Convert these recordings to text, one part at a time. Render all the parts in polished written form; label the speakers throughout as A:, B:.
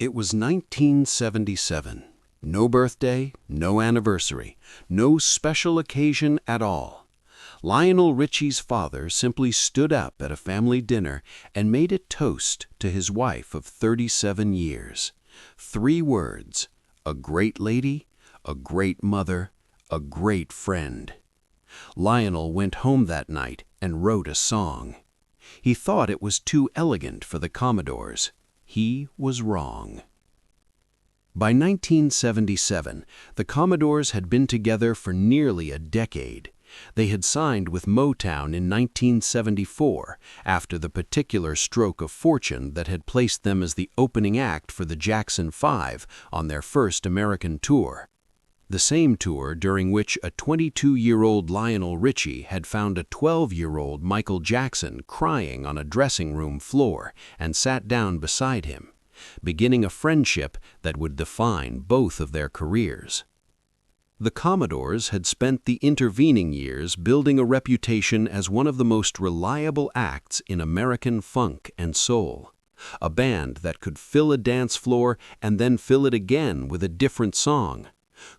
A: It was 1977. No birthday, no anniversary, no special occasion at all. Lionel Richie's father simply stood up at a family dinner and made a toast to his wife of 37 years. 3 words: a great lady, a great mother, a great friend. Lionel went home that night and wrote a song. He thought it was too elegant for the Commodores. He was wrong. By 1977, the Commodores had been together for nearly a decade. They had signed with Motown in 1974 after the particular stroke of fortune that had placed them as the opening act for the Jackson 5 on their first American tour. The same tour during which a 22-year-old Lionel Richie had found a 12-year-old Michael Jackson crying on a dressing room floor and sat down beside him, beginning a friendship that would define both of their careers. The Commodores had spent the intervening years building a reputation as one of the most reliable acts in American funk and soul, a band that could fill a dance floor and then fill it again with a different song,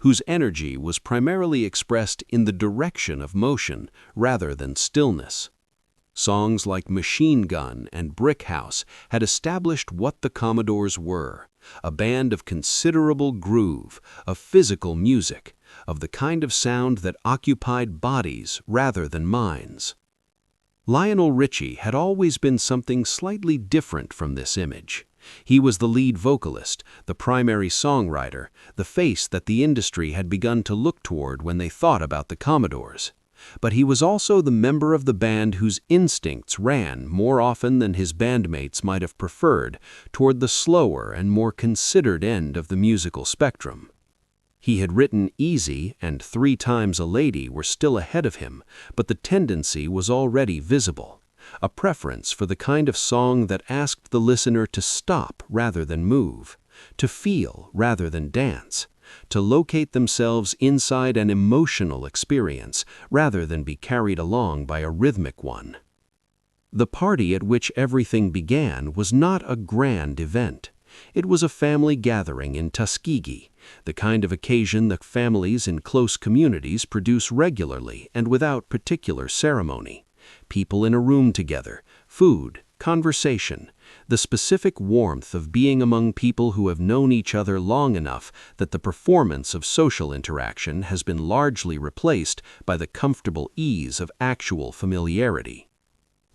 A: whose energy was primarily expressed in the direction of motion rather than stillness. Songs like Machine Gun and Brick House had established what the Commodores were, a band of considerable groove, of physical music, of the kind of sound that occupied bodies rather than minds. Lionel Richie had always been something slightly different from this image. He was the lead vocalist, the primary songwriter, the face that the industry had begun to look toward when they thought about the Commodores. But he was also the member of the band whose instincts ran, more often than his bandmates might have preferred, toward the slower and more considered end of the musical spectrum. He had written Easy and 3 Times a Lady were still ahead of him, but the tendency was already visible. A preference for the kind of song that asked the listener to stop rather than move, to feel rather than dance, to locate themselves inside an emotional experience rather than be carried along by a rhythmic one. The party at which everything began was not a grand event. It was a family gathering in Tuskegee, the kind of occasion that families in close communities produce regularly and without particular ceremony. People in a room together, food, conversation, the specific warmth of being among people who have known each other long enough that the performance of social interaction has been largely replaced by the comfortable ease of actual familiarity.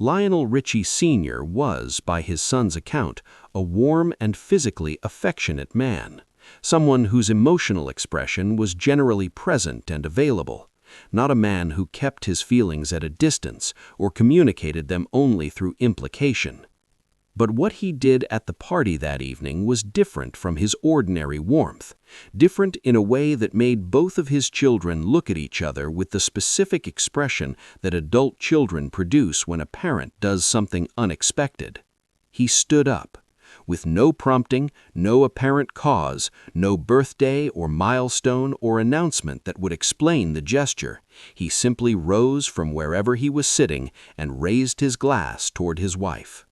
A: Lionel Richie Sr. was, by his son's account, a warm and physically affectionate man, someone whose emotional expression was generally present and available, not a man who kept his feelings at a distance or communicated them only through implication. But what he did at the party that evening was different from his ordinary warmth, different in a way that made both of his children look at each other with the specific expression that adult children produce when a parent does something unexpected. He stood up. With no prompting, no apparent cause, no birthday or milestone or announcement that would explain the gesture, he simply rose from wherever he was sitting and raised his glass toward his wife.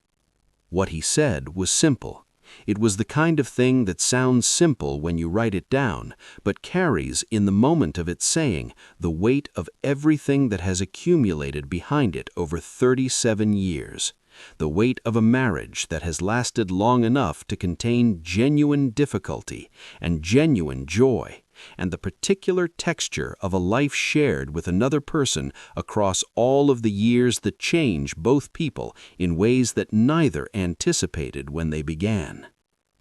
A: What he said was simple. It was the kind of thing that sounds simple when you write it down, but carries, in the moment of its saying, the weight of everything that has accumulated behind it over 37 years. The weight of a marriage that has lasted long enough to contain genuine difficulty and genuine joy, and the particular texture of a life shared with another person across all of the years that change both people in ways that neither anticipated when they began.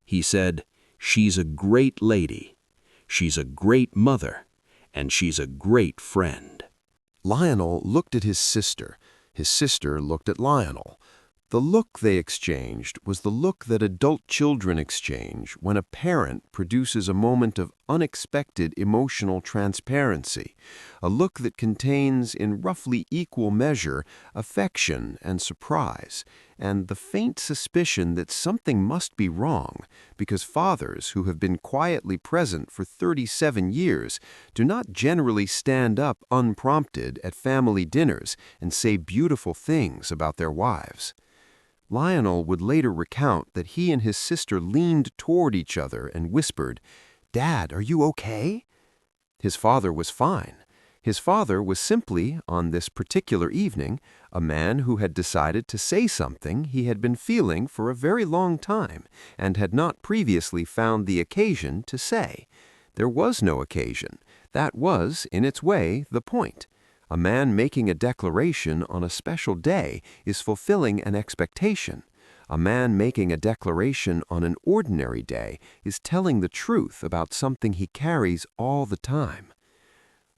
A: He said, "She's a great lady, she's a great mother, and she's a great friend."
B: Lionel looked at his sister looked at Lionel. The look they exchanged was the look that adult children exchange when a parent produces a moment of unexpected emotional transparency, a look that contains in roughly equal measure affection and surprise, and the faint suspicion that something must be wrong, because fathers who have been quietly present for 37 years do not generally stand up unprompted at family dinners and say beautiful things about their wives. Lionel would later recount that he and his sister leaned toward each other and whispered, "Dad, are you okay?" His father was fine. His father was simply, on this particular evening, a man who had decided to say something he had been feeling for a very long time and had not previously found the occasion to say. There was no occasion. That was, in its way, the point. A man making a declaration on a special day is fulfilling an expectation. A man making a declaration on an ordinary day is telling the truth about something he carries all the time.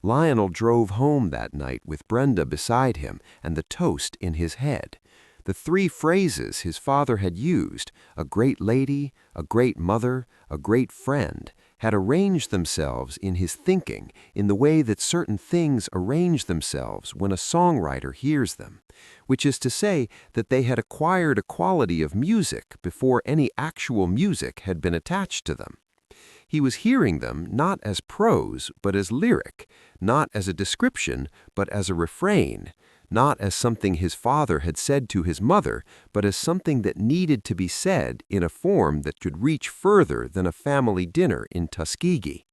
B: Lionel drove home that night with Brenda beside him and the toast in his head. The three phrases his father had used, a great lady, a great mother, a great friend, had arranged themselves in his thinking in the way that certain things arrange themselves when a songwriter hears them, which is to say that they had acquired a quality of music before any actual music had been attached to them. He was hearing them not as prose but as lyric, not as a description but as a refrain, not as something his father had said to his mother, but as something that needed to be said in a form that could reach further than a family dinner in Tuskegee.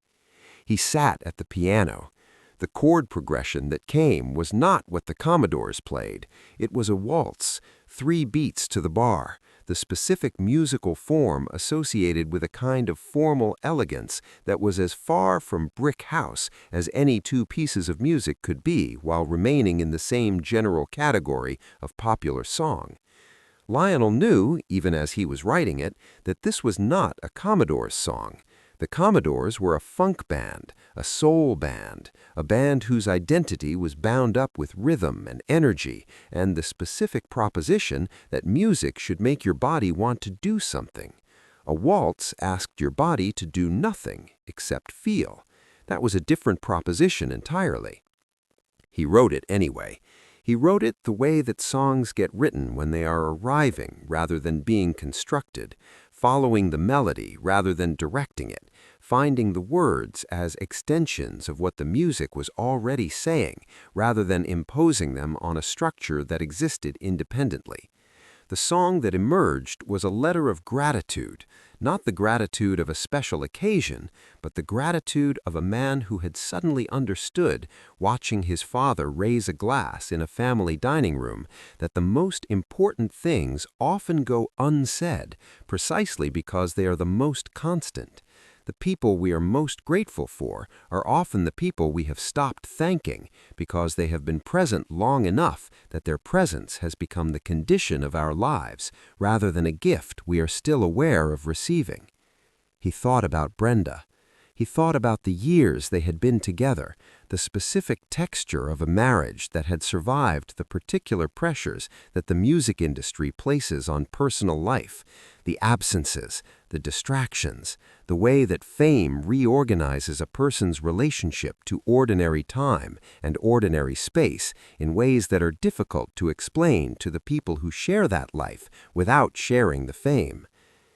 B: He sat at the piano. The chord progression that came was not what the Commodores played. It was a waltz, 3 beats to the bar, the specific musical form associated with a kind of formal elegance that was as far from brick house as any 2 pieces of music could be while remaining in the same general category of popular song. Lionel knew, even as he was writing it, that this was not a Commodore's song. The Commodores were a funk band, a soul band, a band whose identity was bound up with rhythm and energy and the specific proposition that music should make your body want to do something. A waltz asked your body to do nothing except feel. That was a different proposition entirely. He wrote it anyway. He wrote it the way that songs get written when they are arriving rather than being constructed, following the melody rather than directing it, finding the words as extensions of what the music was already saying rather than imposing them on a structure that existed independently. The song that emerged was a letter of gratitude, not the gratitude of a special occasion, but the gratitude of a man who had suddenly understood, watching his father raise a glass in a family dining room, that the most important things often go unsaid precisely because they are the most constant. The people we are most grateful for are often the people we have stopped thanking because they have been present long enough that their presence has become the condition of our lives rather than a gift we are still aware of receiving. He thought about Brenda. He thought about the years they had been together, the specific texture of a marriage that had survived the particular pressures that the music industry places on personal life, the absences, the distractions, the way that fame reorganizes a person's relationship to ordinary time and ordinary space in ways that are difficult to explain to the people who share that life without sharing the fame.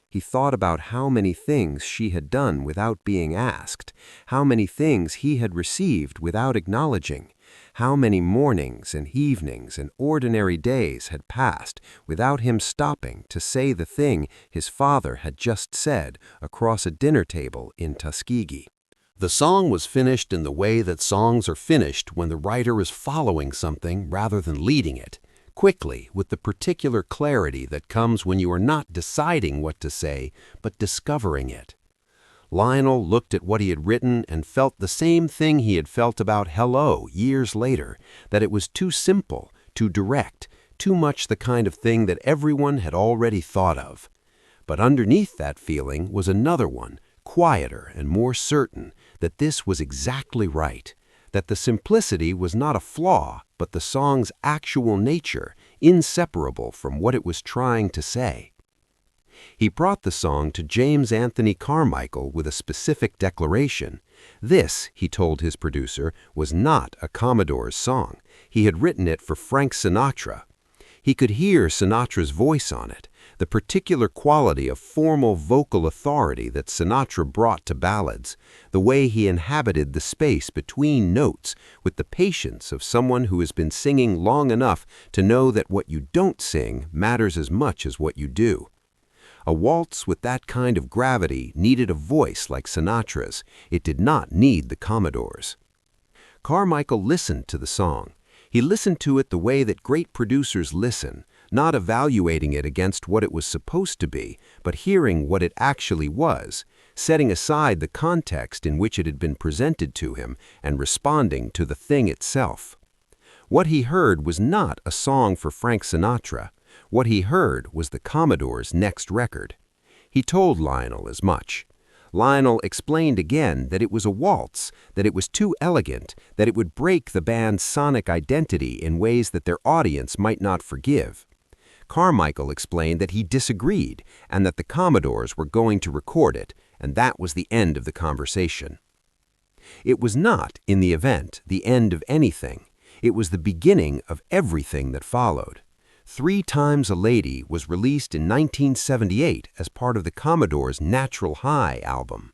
B: He thought about how many things she had done without being asked, how many things he had received without acknowledging, how many mornings and evenings and ordinary days had passed without him stopping to say the thing his father had just said across a dinner table in Tuskegee.
A: The song was finished in the way that songs are finished when the writer is following something rather than leading it, quickly, with the particular clarity that comes when you are not deciding what to say, but discovering it. Lionel looked at what he had written and felt the same thing he had felt about Hello years later, that it was too simple, too direct, too much the kind of thing that everyone had already thought of. But underneath that feeling was another one, quieter and more certain, that this was exactly right, that the simplicity was not a flaw, but the song's actual nature, inseparable from what it was trying to say. He brought the song to James Anthony Carmichael with a specific declaration. This, he told his producer, was not a Commodore's song. He had written it for Frank Sinatra. He could hear Sinatra's voice on it.
B: The particular quality of formal vocal authority that Sinatra brought to ballads, the way he inhabited the space between notes with the patience of someone who has been singing long enough to know that what you don't sing matters as much as what you do. A waltz with that kind of gravity needed a voice like Sinatra's. It did not need the Commodores. Carmichael listened to the song. He listened to it the way that great producers listen, not evaluating it against what it was supposed to be, but hearing what it actually was, setting aside the context in which it had been presented to him and responding to the thing itself. What he heard was not a song for Frank Sinatra. What he heard was the Commodores' next record. He told Lionel as much. Lionel explained again that it was a waltz, that it was too elegant, that it would break the band's sonic identity in ways that their audience might not forgive. Carmichael explained that he disagreed and that the Commodores were going to record it, and that was the end of the conversation. It was not, in the event, the end of anything. It was the beginning of everything that followed. 3 Times a Lady was released in 1978 as part of the Commodores' Natural High album.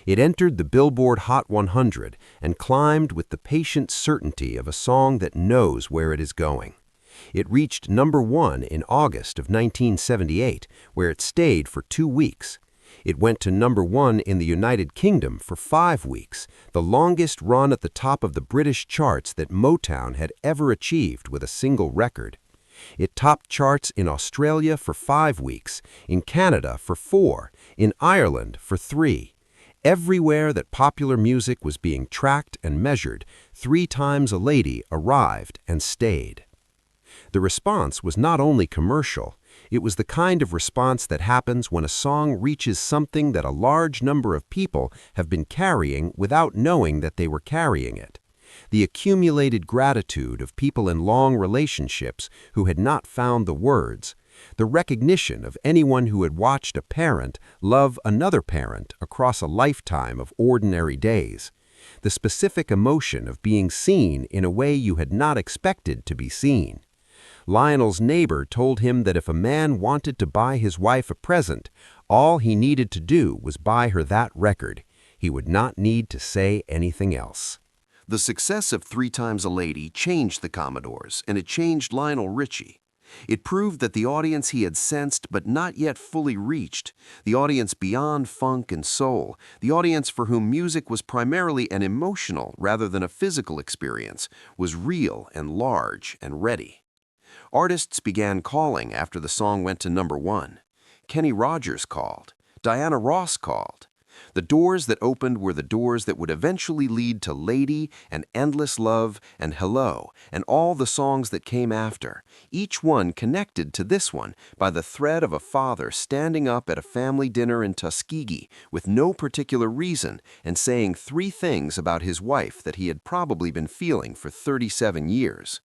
B: It entered the Billboard Hot 100 and climbed with the patient certainty of a song that knows where it is going. It reached #1 in August of 1978, where it stayed for 2 weeks. It went to #1 in the United Kingdom for 5 weeks, the longest run at the top of the British charts that Motown had ever achieved with a single record. It topped charts in Australia for 5 weeks, in Canada for 4, in Ireland for 3. Everywhere that popular music was being tracked and measured, 3 Times a Lady arrived and stayed. The response was not only commercial, it was the kind of response that happens when a song reaches something that a large number of people have been carrying without knowing that they were carrying it. The accumulated gratitude of people in long relationships who had not found the words, the recognition of anyone who had watched a parent love another parent across a lifetime of ordinary days, the specific emotion of being seen in a way you had not expected to be seen. Lionel's neighbor told him that if a man wanted to buy his wife a present, all he needed to do was buy her that record. He would not need to say anything else.
A: The success of 3 Times a Lady changed the Commodores, and it changed Lionel Richie. It proved that the audience he had sensed but not yet fully reached, the audience beyond funk and soul, the audience for whom music was primarily an emotional rather than a physical experience, was real and large and ready. Artists began calling after the song went to #1. Kenny Rogers called. Diana Ross called. The doors that opened were the doors that would eventually lead to Lady and Endless Love and Hello and all the songs that came after, each one connected to this one by the thread of a father standing up at a family dinner in Tuskegee with no particular reason and saying 3 things about his wife that he had probably been feeling for 37 years.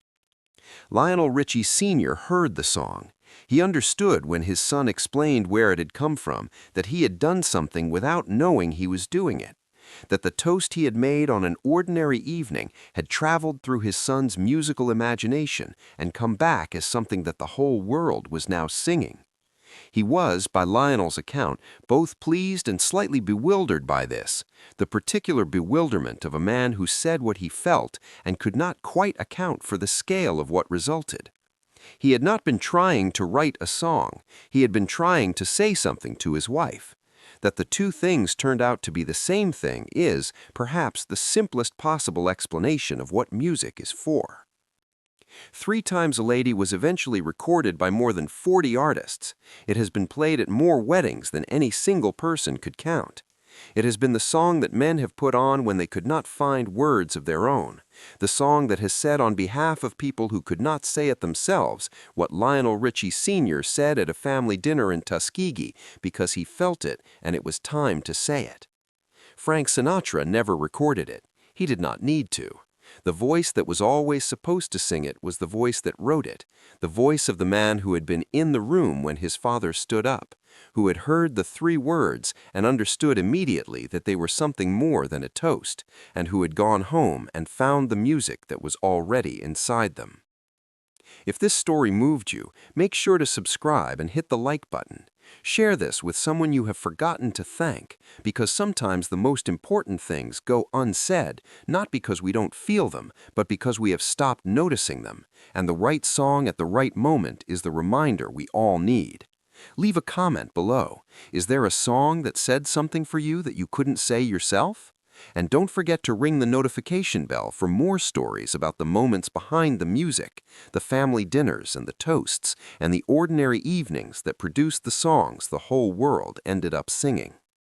A: Lionel Richie Sr. heard the song. He understood when his son explained where it had come from, that he had done something without knowing he was doing it, that the toast he had made on an ordinary evening had traveled through his son's musical imagination and come back as something that the whole world was now singing. He was, by Lionel's account, both pleased and slightly bewildered by this, the particular bewilderment of a man who said what he felt and could not quite account for the scale of what resulted. He had not been trying to write a song, he had been trying to say something to his wife. That the 2 things turned out to be the same thing is, perhaps, the simplest possible explanation of what music is for. 3 Times a Lady was eventually recorded by more than 40 artists. It has been played at more weddings than any single person could count. It has been the song that men have put on when they could not find words of their own, the song that has said on behalf of people who could not say it themselves what Lionel Richie Sr. said at a family dinner in Tuskegee because he felt it and it was time to say it. Frank Sinatra never recorded it. He did not need to. The voice that was always supposed to sing it was the voice that wrote it, the voice of the man who had been in the room when his father stood up, who had heard the 3 words and understood immediately that they were something more than a toast, and who had gone home and found the music that was already inside them.
B: If this story moved you, make sure to subscribe and hit the like button. Share this with someone you have forgotten to thank, because sometimes the most important things go unsaid, not because we don't feel them, but because we have stopped noticing them. And the right song at the right moment is the reminder we all need. Leave a comment below. Is there a song that said something for you that you couldn't say yourself? And don't forget to ring the notification bell for more stories about the moments behind the music, the family dinners and the toasts, and the ordinary evenings that produced the songs the whole world ended up singing.